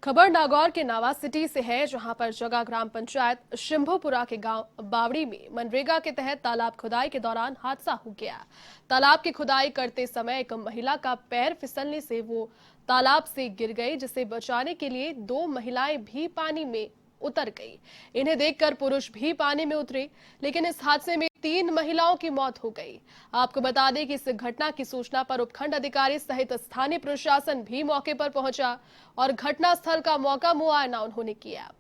खबर नागौर के नावा सिटी से है, जहां पर जगह ग्राम पंचायत शिंभोपुरा के गांव बावड़ी में मनरेगा के तहत तालाब खुदाई के दौरान हादसा हो गया। तालाब की खुदाई करते समय एक महिला का पैर फिसलने से वो तालाब से गिर गई, जिसे बचाने के लिए दो महिलाएं भी पानी में उतर गई। इन्हें देखकर पुरुष भी पानी में उतरे, लेकिन इस हादसे में 3 महिलाओं की मौत हो गई। आपको बता दें कि इस घटना की सूचना पर उपखंड अधिकारी सहित स्थानीय प्रशासन भी मौके पर पहुंचा और घटनास्थल का मौका मुआयना उन्होंने किया।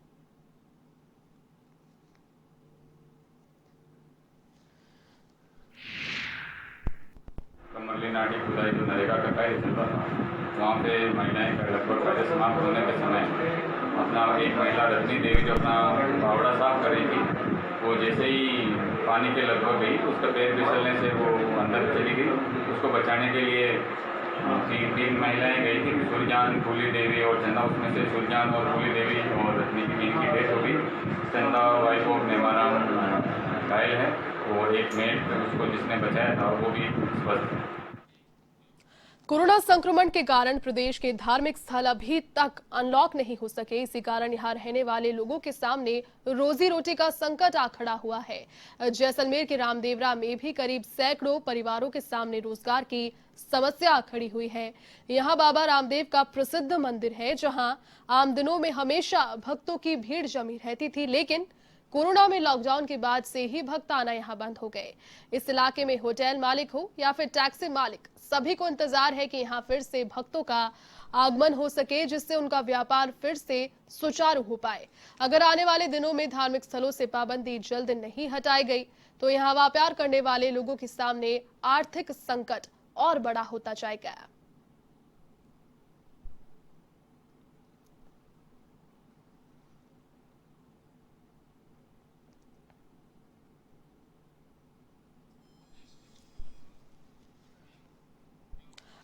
कमरली नाटी खुदाई जो नरेगा का कार्य चल रहा था, वहाँ पे महिलाएं लगभग कार्य समाप्त होने के समय अपना एक महिला रजनी देवी जो अपना फावड़ा साफ कर रही थी, वो जैसे ही पानी के लगभग गई तो उसका पैर फिसलने से वो अंदर चली गई। उसको बचाने के लिए तीन महिलाएं गई थी, सुरजान, फूली देवी और चंदा। उसमें से सुरजान और फूली देवी और रजनी की इनकी डेथ हो गई। चंदा वाइफ ऑफ नेमाराम घायल है और एक मेट उसको जिसने बचाया था वो भी स्वस्थ है। कोरोना संक्रमण के कारण प्रदेश के धार्मिक स्थल अभी तक अनलॉक नहीं हो सके। इसी कारण यहां रहने वाले लोगों के सामने रोजी रोटी का संकट आ खड़ा हुआ है। जैसलमेर के रामदेवरा में भी करीब सैकड़ों परिवारों के सामने रोजगार की समस्या खड़ी हुई है। यहां बाबा रामदेव का प्रसिद्ध मंदिर है, जहां आम दिनों में हमेशा भक्तों की भीड़ जमी रहती थी, लेकिन कोरोना में लॉकडाउन के बाद से ही भक्त आना यहां बंद हो गए। इस इलाके में होटल मालिक हो या फिर टैक्सी मालिक, सभी को इंतजार है कि यहां फिर से भक्तों का आगमन हो सके, जिससे उनका व्यापार फिर से सुचारू हो पाए। अगर आने वाले दिनों में धार्मिक स्थलों से पाबंदी जल्द नहीं हटाई गई तो यहां व्यापार करने वाले लोगों के सामने आर्थिक संकट और बड़ा होता जाएगा।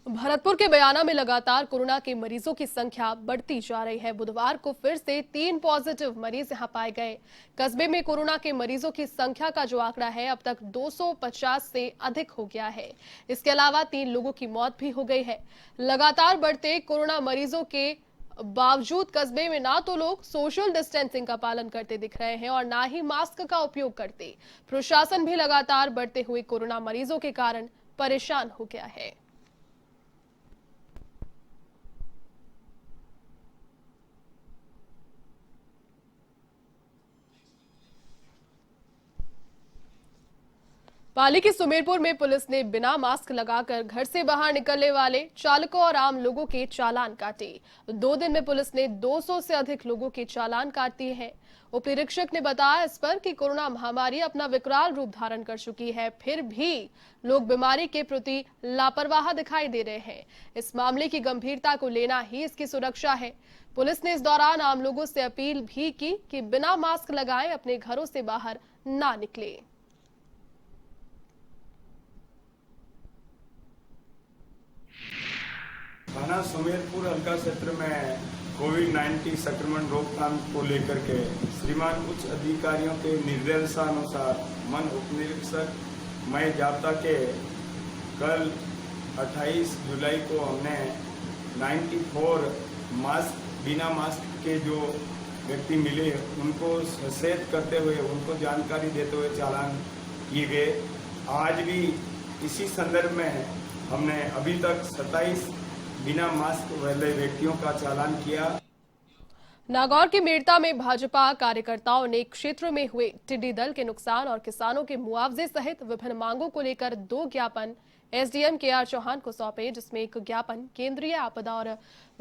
भरतपुर के बयाना में लगातार कोरोना के मरीजों की संख्या बढ़ती जा रही है। बुधवार को फिर से 3 पॉजिटिव मरीज यहां पाए गए। कस्बे में कोरोना के मरीजों की संख्या का जो आंकड़ा है अब तक 250 से अधिक हो गया है। इसके अलावा 3 लोगों की मौत भी हो गई है। लगातार बढ़ते कोरोना मरीजों के बावजूद कस्बे में ना तो लोग सोशल डिस्टेंसिंग का पालन करते दिख रहे हैं और ना ही मास्क का उपयोग करते। प्रशासन भी लगातार बढ़ते हुए कोरोना मरीजों के कारण परेशान हो गया है। पाली के सुमेरपुर में पुलिस ने बिना मास्क लगाकर घर से बाहर निकलने वाले चालकों और आम लोगों के चालान काटे। 2 दिन में पुलिस ने 200 से अधिक लोगों के चालान काट दिए हैं। उप निरीक्षक ने बताया इस पर कि कोरोना महामारी अपना विकराल रूप धारण कर चुकी है, फिर भी लोग बीमारी के प्रति लापरवाह दिखाई दे रहे हैं। इस मामले की गंभीरता को लेना ही इसकी सुरक्षा है। पुलिस ने इस दौरान आम लोगों से अपील भी की कि बिना मास्क लगाए अपने घरों से बाहर ना निकले। थाना सुमेरपुर हल्का क्षेत्र में कोविड-19 संक्रमण रोकथाम को लेकर के श्रीमान उच्च अधिकारियों के निर्देशानुसार मन उप निरीक्षक मय जाब्ता के कल 28 जुलाई को हमने 94 मास्क बिना मास्क के जो व्यक्ति मिले उनको सचेत करते हुए उनको जानकारी देते हुए चालान किए गए। आज भी इसी संदर्भ में हमने अभी तक 27 बिना मास्क वाले व्यक्तियों का चालान किया। नागौर के मेड़ता में भाजपा कार्यकर्ताओं ने क्षेत्र में हुए टिड्डी दल के नुकसान और किसानों के मुआवजे सहित विभिन्न मांगों को लेकर 2 ज्ञापन एसडीएम के.आर. चौहान को सौंपे, जिसमें एक ज्ञापन केंद्रीय आपदा और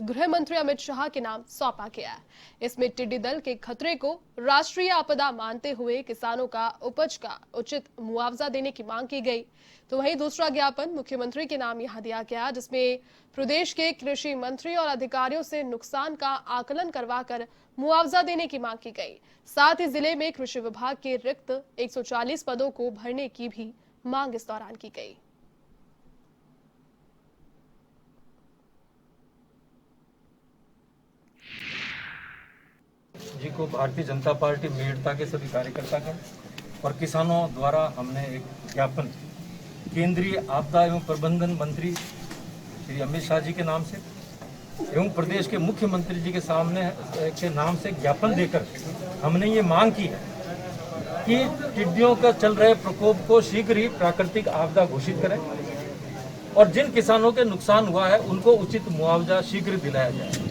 गृह मंत्री अमित शाह के नाम सौंपा गया। इसमें टिड्डी दल के खतरे को राष्ट्रीय आपदा मानते हुए किसानों का उपज का उचित मुआवजा देने की मांग की गई। तो वहीं दूसरा ज्ञापन मुख्यमंत्री के नाम यहां दिया गया, जिसमें प्रदेश के कृषि मंत्री और अधिकारियों से नुकसान का आकलन करवाकर मुआवजा देने की मांग की गई। साथ ही जिले में कृषि विभाग के रिक्त 140 पदों को भरने की भी मांग इस दौरान की गई। जी को भारतीय जनता पार्टी मेड़ता के सभी कार्यकर्तागण और किसानों द्वारा हमने एक ज्ञापन केंद्रीय आपदा एवं प्रबंधन मंत्री श्री अमित शाह जी के नाम से एवं प्रदेश के मुख्यमंत्री जी के सामने के नाम से ज्ञापन देकर हमने ये मांग की है कि टिड्डियों का चल रहे प्रकोप को शीघ्र ही प्राकृतिक आपदा घोषित करें और जिन किसानों के नुकसान हुआ है उनको उचित मुआवजा शीघ्र दिलाया जाए।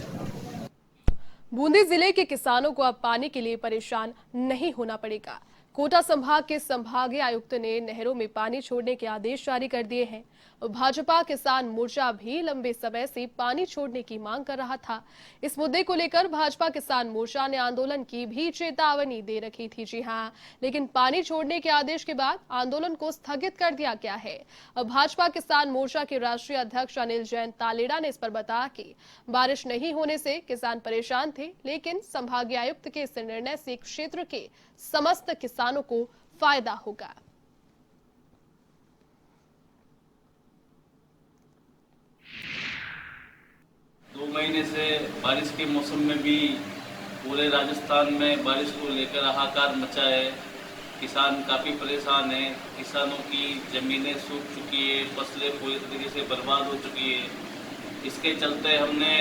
बूंदी जिले के किसानों को अब पानी के लिए परेशान नहीं होना पड़ेगा। कोटा संभाग के संभागीय आयुक्त ने नहरों में पानी छोड़ने के आदेश जारी कर दिए हैं। भाजपा किसान मोर्चा भी लंबे समय से पानी छोड़ने की मांग कर रहा था। इस मुद्दे को लेकर भाजपा किसान मोर्चा ने आंदोलन की भी चेतावनी दे रखी थी। जी हां, लेकिन पानी छोड़ने के आदेश के बाद आंदोलन को स्थगित कर दिया गया है। भाजपा किसान मोर्चा के राष्ट्रीय अध्यक्ष अनिल जैन तालेड़ा ने इस पर बताया कि बारिश नहीं होने से किसान परेशान थे, लेकिन संभागीय आयुक्त के इस निर्णय से क्षेत्र के समस्त किसानों को फायदा होगा। 2 महीने से बारिश के मौसम में भी पूरे राजस्थान में बारिश को लेकर हाहाकार मचा है। किसान काफ़ी परेशान हैं। किसानों की ज़मीनें सूख चुकी है, फसलें पूरी तरीके से बर्बाद हो चुकी है। इसके चलते हमने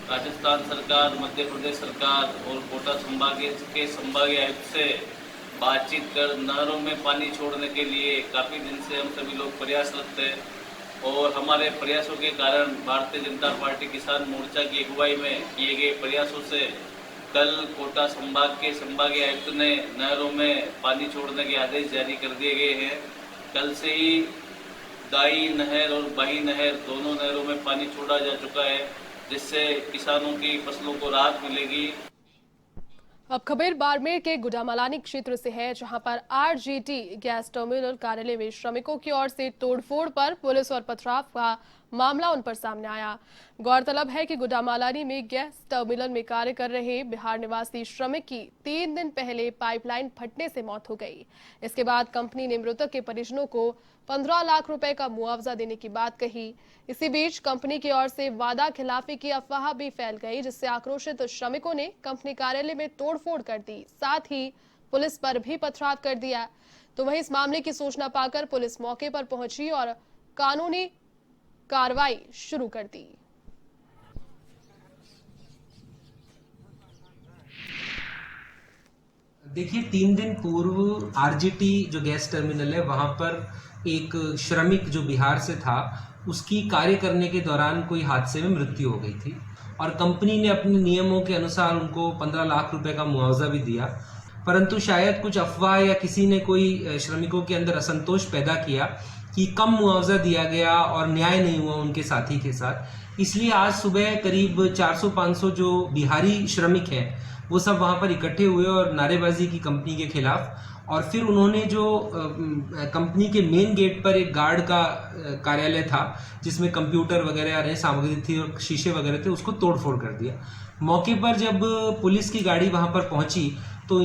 राजस्थान सरकार, मध्य प्रदेश सरकार और कोटा संभाग के संभागीय आयुक्त से बातचीत कर नहरों में पानी छोड़ने के लिए काफ़ी दिन से हम सभी लोग प्रयासरत थे और हमारे प्रयासों के कारण भारतीय जनता पार्टी किसान मोर्चा की अगुवाई में किए गए प्रयासों से कल कोटा संभाग के संभागीय आयुक्त ने नहरों में पानी छोड़ने के आदेश जारी कर दिए गए हैं। कल से ही दाई नहर और बाही नहर दोनों नहरों में पानी छोड़ा जा चुका है, जिससे किसानों की फसलों को राहत मिलेगी। अब खबर बाड़मेर के गुडामालानी क्षेत्र से है, जहां पर आरजीटी गैस टर्मिनल कार्यालय में श्रमिकों की ओर से तोड़फोड़ पर पुलिस और पथराव का मामला उन पर सामने आया। गौरतलब है कि गुडामालानी में गैस टर्मिनल में कार्य कर रहे बिहार निवासी श्रमिक की 3 दिन पहले पाइपलाइन फटने से मौत हो गई। इसके बाद कंपनी ने मृतक के परिजनों को 15 लाख रुपए का मुआवजा देने की बात कही। इसी बीच कंपनी की ओर से वादा खिलाफी की अफवाह भी फैल गई, जिससे आक्रोशित श्रमिकों ने कंपनी कार्यालय में तोड़फोड़ कर दी, साथ ही पुलिस पर भी पथराव कर दिया। तो वहीं इस मामले की सूचना पाकर पुलिस मौके पर पहुंची और कानूनी कार्रवाई शुरू कर दी। देखिए, 3 दिन पूर्व आरजीटी जो गैस टर्मिनल है वहां पर एक श्रमिक जो बिहार से था उसकी कार्य करने के दौरान कोई हादसे में मृत्यु हो गई थी और कंपनी ने अपने नियमों के अनुसार उनको 15 लाख रुपए का मुआवजा भी दिया। परंतु शायद कुछ अफवाह या किसी ने कोई श्रमिकों के अंदर असंतोष पैदा किया कि कम मुआवजा दिया गया और न्याय नहीं हुआ उनके साथी के साथ। इसलिए आज सुबह करीब 400-500 जो बिहारी श्रमिक हैं वो सब वहां पर इकट्ठे हुए और नारेबाजी की कंपनी के खिलाफ। और फिर उन्होंने जो कंपनी के मेन गेट पर एक गार्ड का कार्यालय था जिसमें कंप्यूटर वगैरह अन्य सामग्री थी और शीशे वगैरह थे, उसको तोड़फोड़ कर दिया। मौके पर जब पुलिस की गाड़ी वहां पर पहुंची तो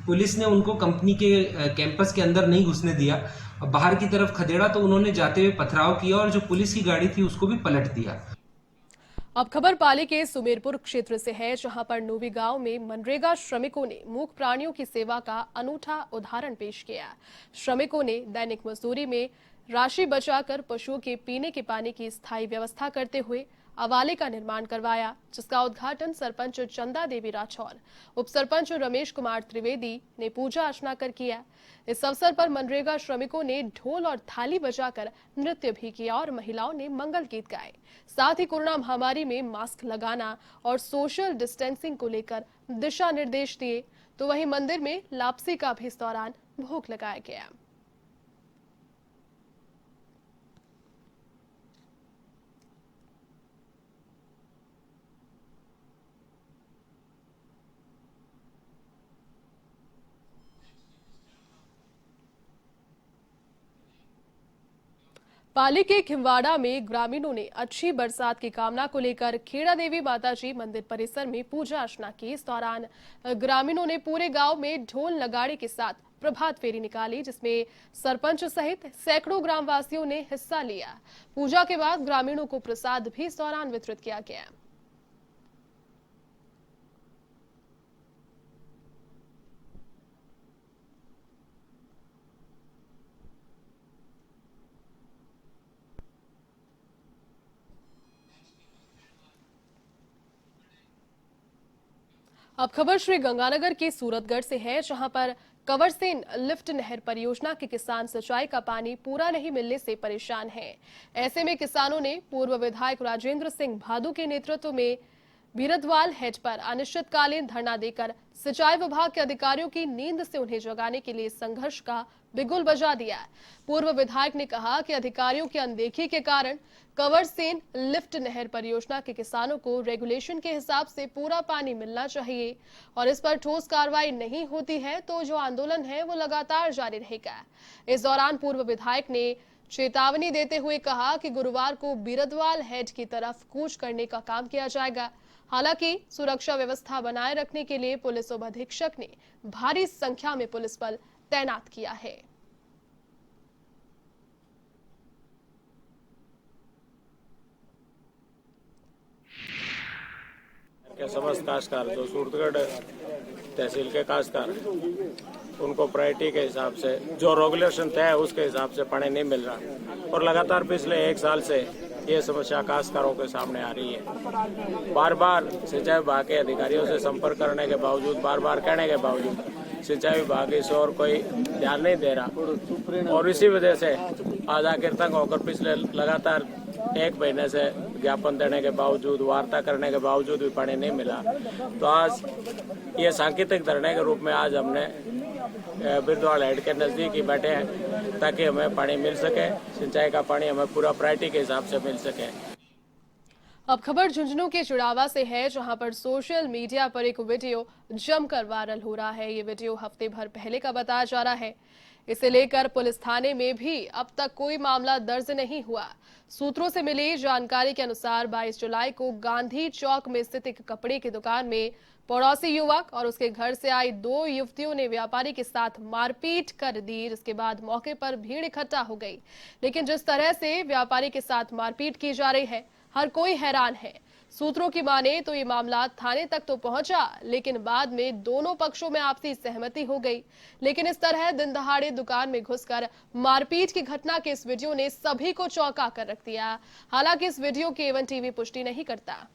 पुलिस ने उनको कंपनी के कैंपस के अंदर नहीं घुसने दिया, बाहर की तरफ खदेड़ा तो उन्होंने जाते हुए पथराव किया और जो पुलिस की गाड़ी थी उसको भी पलट दिया। अब खबर पाली के सुमेरपुर क्षेत्र से है, जहां पर नूवी गांव में मनरेगा श्रमिकों ने मूक प्राणियों की सेवा का अनूठा उदाहरण पेश किया। श्रमिकों ने दैनिक मजदूरी में राशि बचाकर पशुओं के पीने के पानी की स्थायी व्यवस्था करते हुए अवाले का निर्माण करवाया, जिसका उद्घाटन सरपंच चंदा देवी राठौर, उप सरपंच रमेश कुमार त्रिवेदी ने पूजा अर्चना कर किया। इस अवसर पर मनरेगा श्रमिकों ने ढोल और थाली बजाकर नृत्य भी किया और महिलाओं ने मंगल गीत गाए। साथ ही कोरोना महामारी में मास्क लगाना और सोशल डिस्टेंसिंग को लेकर दिशा निर्देश दिए। तो वहीं मंदिर में लापसी का भी इस दौरान भोग लगाया गया। पाली के खिंवाड़ा में ग्रामीणों ने अच्छी बरसात की कामना को लेकर खेड़ा देवी माताजी मंदिर परिसर में पूजा अर्चना की। इस दौरान ग्रामीणों ने पूरे गांव में ढोल नगाड़े के साथ प्रभात फेरी निकाली, जिसमें सरपंच सहित सैकड़ों ग्रामवासियों ने हिस्सा लिया। पूजा के बाद ग्रामीणों को प्रसाद भी इस दौरान वितरित किया गया। अब खबर श्री गंगानगर के सूरतगढ़ से है, जहां पर कंवरसेन लिफ्ट नहर परियोजना के किसान सिंचाई का पानी पूरा नहीं मिलने से परेशान हैं। ऐसे में किसानों ने पूर्व विधायक राजेंद्र सिंह भादु के नेतृत्व में बीरदवाल हेड पर अनिश्चितकालीन धरना देकर सिंचाई विभाग के अधिकारियों की नींद से उन्हें जगाने के लिए संघर्ष का बिगुल बजा दिया। पूर्व विधायक ने कहा कि अधिकारियों की अनदेखी के कारण कंवरसेन लिफ्ट नहर परियोजना के किसानों को रेगुलेशन के हिसाब से पूरा पानी मिलना चाहिए और इस पर ठोस कार्रवाई नहीं होती है तो जो आंदोलन है वो लगातार जारी रहेगा। इस दौरान पूर्व विधायक ने चेतावनी देते हुए कहा कि गुरुवार को बीरदवाल हेड की तरफ कूच करने का काम किया जाएगा। हालांकि सुरक्षा व्यवस्था बनाए रखने के लिए पुलिस उप अधीक्षक ने भारी संख्या में पुलिस बल तैनात किया है। के समस्त काश्तकार जो सूरतगढ़ तहसील के काश्तकार उनको प्रायोरिटी के हिसाब से जो रेगुलेशन तय है उसके हिसाब से पानी नहीं मिल रहा और लगातार पिछले 1 साल से ये समस्या काश्तकारों के सामने आ रही है। बार बार सिंचाई विभाग के अधिकारियों से संपर्क करने के बावजूद, बार बार कहने के बावजूद सिंचाई विभाग इस ओर कोई ध्यान नहीं दे रहा और इसी वजह से आज आखिर तक होकर पिछले लगातार 1 महीने से ज्ञापन देने के बावजूद, वार्ता करने के बावजूद भी पानी नहीं मिला। तो आज ये सांकेतिक धरने के रूप में आज हमने बीरदवाल हेड के नजदीक ही बैठे हैं ताकि हमें पानी मिल सके, सिंचाई का पानी हमें पूरा प्रायोरिटी के हिसाब से मिल सके। अब खबर झुंझुनू के चुड़ावा से है, जहां पर सोशल मीडिया पर एक वीडियो जमकर वायरल हो रहा है। ये वीडियो हफ्ते भर पहले का बताया जा रहा है। इसे लेकर पुलिस थाने में भी अब तक कोई मामला दर्ज नहीं हुआ। सूत्रों से मिली जानकारी के अनुसार 22 जुलाई को गांधी चौक में स्थित एक कपड़े की दुकान में पड़ोसी युवक और उसके घर से आई 2 युवतियों ने व्यापारी के साथ मारपीट कर दी, जिसके बाद मौके पर भीड़ इकट्ठा हो गई। लेकिन जिस तरह से व्यापारी के साथ मारपीट की जा रही है, हर कोई हैरान है। सूत्रों की माने तो ये मामला थाने तक तो पहुंचा, लेकिन बाद में दोनों पक्षों में आपसी सहमति हो गई। लेकिन इस तरह दिन दहाड़े दुकान में घुसकर मारपीट की घटना के इस वीडियो ने सभी को चौंका कर रख दिया। हालांकि इस वीडियो की एवन टीवी पुष्टि नहीं करता।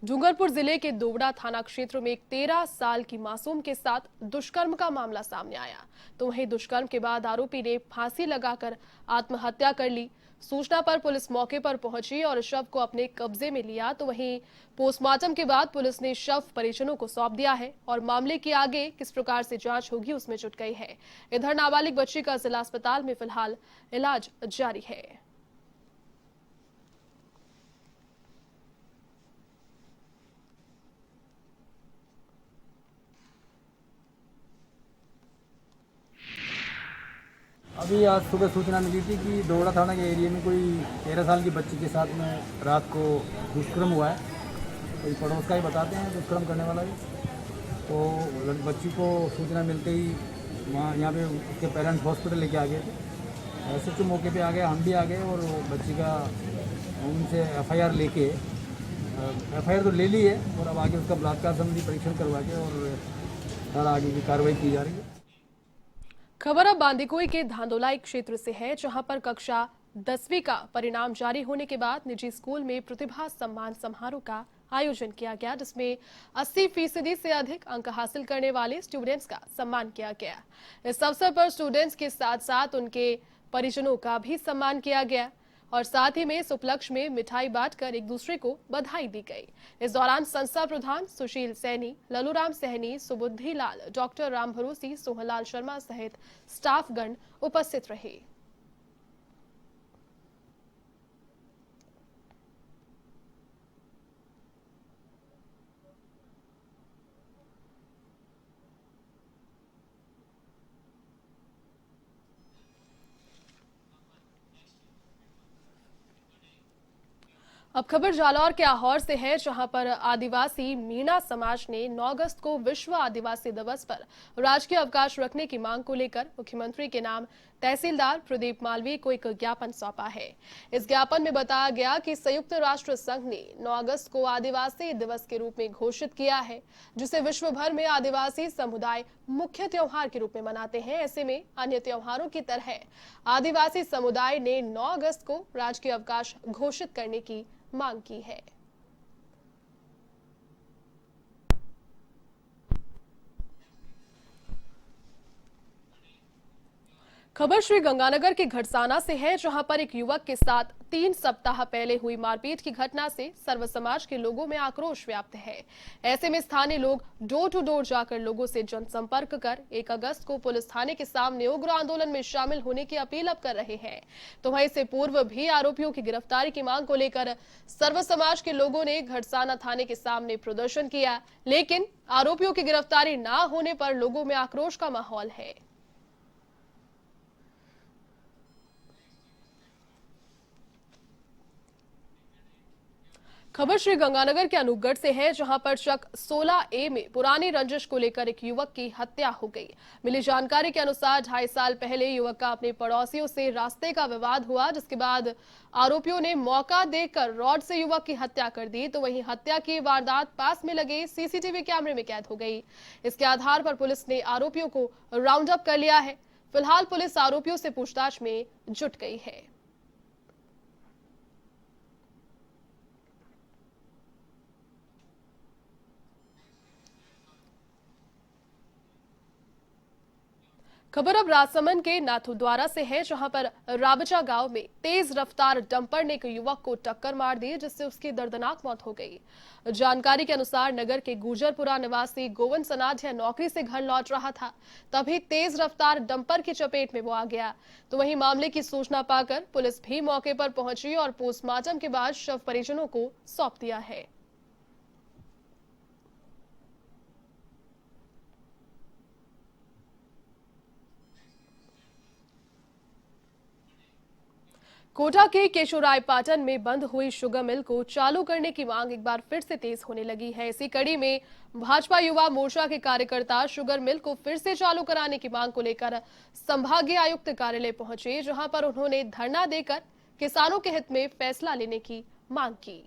डूंगरपुर जिले के दोवड़ा थाना क्षेत्र में एक 13 साल की मासूम के साथ दुष्कर्म का मामला सामने आया। तो वहीं दुष्कर्म के बाद आरोपी ने फांसी लगाकर आत्महत्या कर ली। सूचना पर पुलिस मौके पर पहुंची और शव को अपने कब्जे में लिया। तो वहीं पोस्टमार्टम के बाद पुलिस ने शव परिजनों को सौंप दिया है और मामले की आगे किस प्रकार से जांच होगी उसमें जुट गई है। इधर नाबालिग बच्ची का जिला अस्पताल में फिलहाल इलाज जारी है। अभी आज सुबह सूचना मिली थी कि दोवड़ा थाना के एरिया में कोई 13 साल की बच्ची के साथ में रात को दुष्कर्म हुआ है। कोई पड़ोस का ही बताते हैं दुष्कर्म करने वाला भी। तो बच्ची को सूचना मिलते ही वहाँ यहाँ पे उसके पेरेंट्स हॉस्पिटल लेके आ गए थे। ऐसे तो मौके पे आ गए, हम भी आ गए और बच्ची का उनसे FIR लेके FIR तो ले ली है और अब आगे उसका बलात्कार संबंधी परीक्षण करवा के और सारा आगे की कार्रवाई की जा रही है। खबर अब बांदीकुई के धांधोलाई क्षेत्र से है, जहां पर कक्षा 10वीं का परिणाम जारी होने के बाद निजी स्कूल में प्रतिभा सम्मान समारोह का आयोजन किया गया, जिसमें 80% से अधिक अंक हासिल करने वाले स्टूडेंट्स का सम्मान किया गया। इस अवसर पर स्टूडेंट्स के साथ साथ उनके परिजनों का भी सम्मान किया गया और साथ ही में इस उपलक्ष्य में मिठाई बांटकर एक दूसरे को बधाई दी गई। इस दौरान संस्था प्रधान सुशील सैनी, ललूराम सहनी, सुबुद्धि लाल, डॉक्टर राम भरोसी, सोहनलाल शर्मा सहित स्टाफगण उपस्थित रहे। अब खबर जालौर के आहोर से है, जहां पर आदिवासी मीणा समाज ने 9 अगस्त को विश्व आदिवासी दिवस पर राजकीय अवकाश रखने की मांग को लेकर मुख्यमंत्री के नाम तहसीलदार प्रदीप मालवीय को एक ज्ञापन सौंपा है। इस ज्ञापन में बताया गया कि संयुक्त राष्ट्र संघ ने 9 अगस्त को आदिवासी दिवस के रूप में घोषित किया है, जिसे विश्व भर में आदिवासी समुदाय मुख्य त्योहार के रूप में मनाते हैं। ऐसे में अन्य त्योहारों की तरह आदिवासी समुदाय ने 9 अगस्त को राजकीय अवकाश घोषित करने की मांग की है। खबर श्री गंगानगर के घटसाना से है, जहां पर एक युवक के साथ 3 सप्ताह पहले हुई मारपीट की घटना से सर्व समाज के लोगों में आक्रोश व्याप्त है। ऐसे में स्थानीय लोग डोर टू डोर जाकर लोगों से जनसंपर्क कर 1 अगस्त को पुलिस थाने के सामने उग्र आंदोलन में शामिल होने की अपील अब कर रहे हैं। तो वहीं इससे पूर्व भी आरोपियों की गिरफ्तारी की मांग को लेकर सर्व समाज के लोगों ने घटसाना थाने के सामने प्रदर्शन किया, लेकिन आरोपियों की गिरफ्तारी न होने पर लोगों में आक्रोश का माहौल है। खबर श्री गंगानगर के अनूपगढ़ से है, जहां पर शक 16A में पुरानी रंजिश को लेकर एक युवक की हत्या हो गई। मिली जानकारी के अनुसार 2.5 साल पहले युवक का अपने पड़ोसियों से रास्ते का विवाद हुआ, जिसके बाद आरोपियों ने मौका देकर रॉड से युवक की हत्या कर दी। तो वहीं हत्या की वारदात पास में लगे सीसीटीवी कैमरे में कैद हो गई। इसके आधार पर पुलिस ने आरोपियों को राउंड अप कर लिया है। फिलहाल पुलिस आरोपियों से पूछताछ में जुट गई है। खबर अब राजसमंद के नाथुद्वारा से है, जहां पर राबचा गांव में तेज रफ्तार डंपर ने एक युवक को टक्कर मार दी, जिससे उसकी दर्दनाक मौत हो गई। जानकारी के अनुसार नगर के गुजरपुरा निवासी गोविंद सनाधिया नौकरी से घर लौट रहा था, तभी तेज रफ्तार डंपर की चपेट में वो आ गया। तो वहीं मामले की सूचना पाकर पुलिस भी मौके पर पहुंची और पोस्टमार्टम के बाद शव परिजनों को सौंप दिया है। कोटा के केशोरायपाटन में बंद हुई शुगर मिल को चालू करने की मांग एक बार फिर से तेज होने लगी है। इसी कड़ी में भाजपा युवा मोर्चा के कार्यकर्ता शुगर मिल को फिर से चालू कराने की मांग को लेकर संभागीय आयुक्त कार्यालय पहुंचे, जहां पर उन्होंने धरना देकर किसानों के हित में फैसला लेने की मांग की।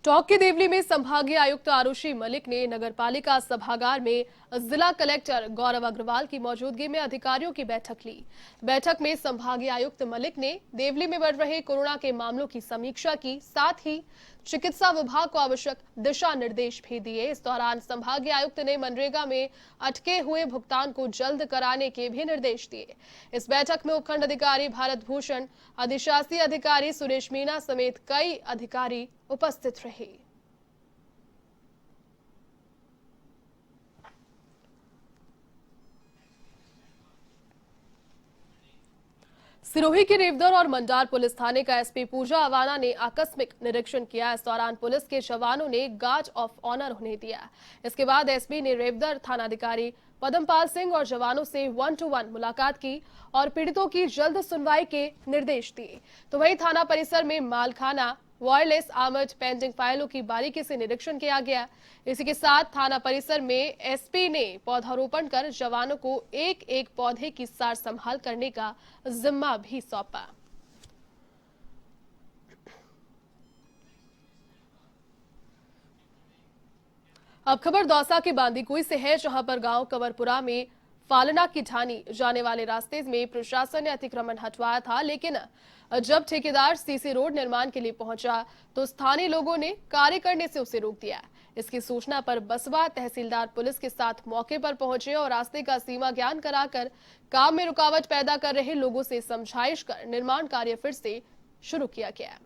टोंक के देवली में संभागीय आयुक्त आरुषि मलिक ने नगरपालिका सभागार में जिला कलेक्टर गौरव अग्रवाल की मौजूदगी में अधिकारियों की बैठक ली। बैठक में संभागीय आयुक्त मलिक ने देवली में बढ़ रहे कोरोना के मामलों की समीक्षा की, साथ ही चिकित्सा विभाग को आवश्यक दिशा निर्देश भी दिए। इस दौरान संभागीय आयुक्त ने मनरेगा में अटके हुए भुगतान को जल्द कराने के भी निर्देश दिए। इस बैठक में उपखंड अधिकारी भारत भूषण, अधिशासी अधिकारी सुरेश मीणा समेत कई अधिकारी उपस्थित रहे। सिरोही के रेवदर और मंडार पुलिस थाने का एसपी पूजा अवाना ने आकस्मिक निरीक्षण किया। इस दौरान पुलिस के जवानों ने गार्ड ऑफ ऑनर उन्हें दिया। इसके बाद एसपी ने रेवदर थानाधिकारी पदमपाल सिंह और जवानों से 1-to-1 मुलाकात की और पीड़ितों की जल्द सुनवाई के निर्देश दिए। तो वहीं थाना परिसर में मालखाना, वायरलेस, आर्मर्ड पेंडिंग फाइलों की बारीकी से निरीक्षण किया गया। इसी के साथ थाना परिसर में एसपी ने पौधारोपण कर जवानों को एक एक पौधे की सार संभाल करने का जिम्मा भी सौंपा। अब खबर दौसा के बांदीकुई से है, जहां पर गांव कंवरपुरा में फालना की ढानी जाने वाले रास्ते में प्रशासन ने अतिक्रमण हटवाया था, लेकिन जब ठेकेदार सीसी रोड निर्माण के लिए पहुंचा तो स्थानीय लोगों ने कार्य करने से उसे रोक दिया। इसकी सूचना पर बसवा तहसीलदार पुलिस के साथ मौके पर पहुंचे और रास्ते का सीमा ज्ञान कराकर काम में रुकावट पैदा कर रहे लोगों से समझाइश कर निर्माण कार्य फिर से शुरू किया गया।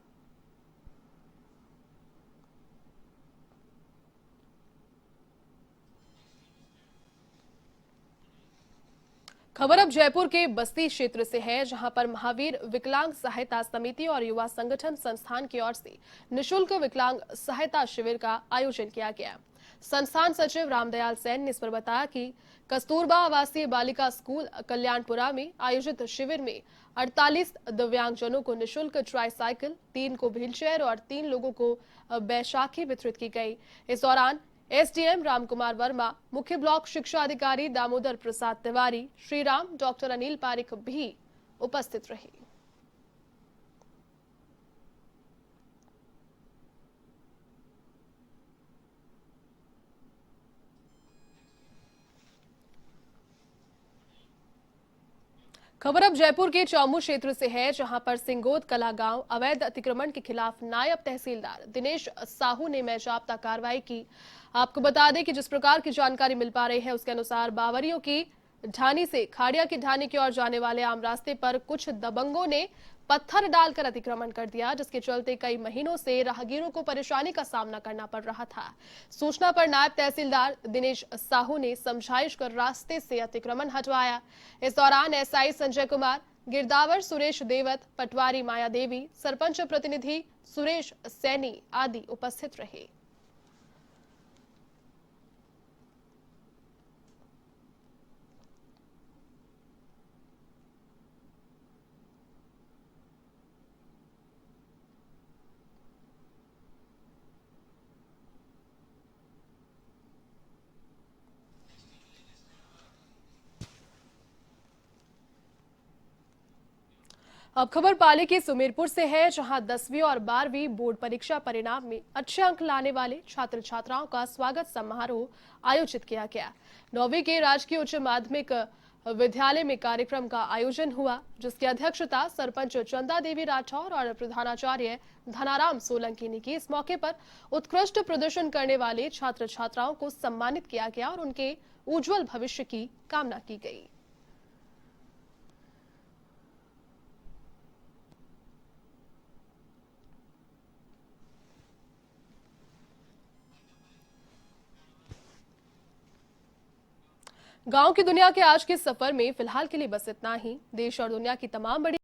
खबर अब जयपुर के बस्ती क्षेत्र से है, जहां पर महावीर विकलांग सहायता समिति और युवा संगठन संस्थान की ओर से निशुल्क विकलांग सहायता शिविर का आयोजन किया गया। संस्थान सचिव रामदयाल सेन ने इस पर बताया कि कस्तूरबा आवासीय बालिका स्कूल कल्याणपुरा में आयोजित शिविर में 48 दिव्यांगजनों को निशुल्क ट्राईसाइकिल, 3 को व्हीलचेयर और 3 लोगों को बैशाखी वितरित की गई। इस दौरान एसडीएम रामकुमार वर्मा, मुख्य ब्लॉक शिक्षा अधिकारी दामोदर प्रसाद तिवारी, श्रीराम, डॉक्टर अनिल पारिक भी उपस्थित रहे। खबर अब जयपुर के चौमू क्षेत्र से है, जहां पर सिंगोद कला गांव अवैध अतिक्रमण के खिलाफ नायब तहसीलदार दिनेश साहू ने मेजाब्ता कार्रवाई की। आपको बता दें कि जिस प्रकार की जानकारी मिल पा रही है उसके अनुसार बावरियों की ढानी से खाड़िया की ढानी की ओर जाने वाले आम रास्ते पर कुछ दबंगों ने पत्थर डालकर अतिक्रमण कर दिया, जिसके चलते कई महीनों से राहगीरों को परेशानी का सामना करना पड़ रहा था। सूचना पर नायब तहसीलदार दिनेश साहू ने समझाइश कर रास्ते से अतिक्रमण हटवाया। इस दौरान एसआई संजय कुमार, गिरदावर सुरेश देवत, पटवारी माया देवी, सरपंच प्रतिनिधि सुरेश सैनी आदि उपस्थित रहे। अब खबर पाली के सुमेरपुर से है, जहां 10वीं और 12वीं बोर्ड परीक्षा परिणाम में अच्छे अंक लाने वाले छात्र छात्राओं का स्वागत समारोह आयोजित किया गया। 9वीं के राजकीय उच्च माध्यमिक विद्यालय में कार्यक्रम का आयोजन हुआ, जिसकी अध्यक्षता सरपंच चंदा देवी राठौर और प्रधानाचार्य धनाराम सोलंकी ने की। इस मौके पर उत्कृष्ट प्रदर्शन करने वाले छात्र छात्राओं को सम्मानित किया गया और उनके उज्जवल भविष्य की कामना की गई। गांव की दुनिया के आज के सफर में फिलहाल के लिए बस इतना ही। देश और दुनिया की तमाम बड़ी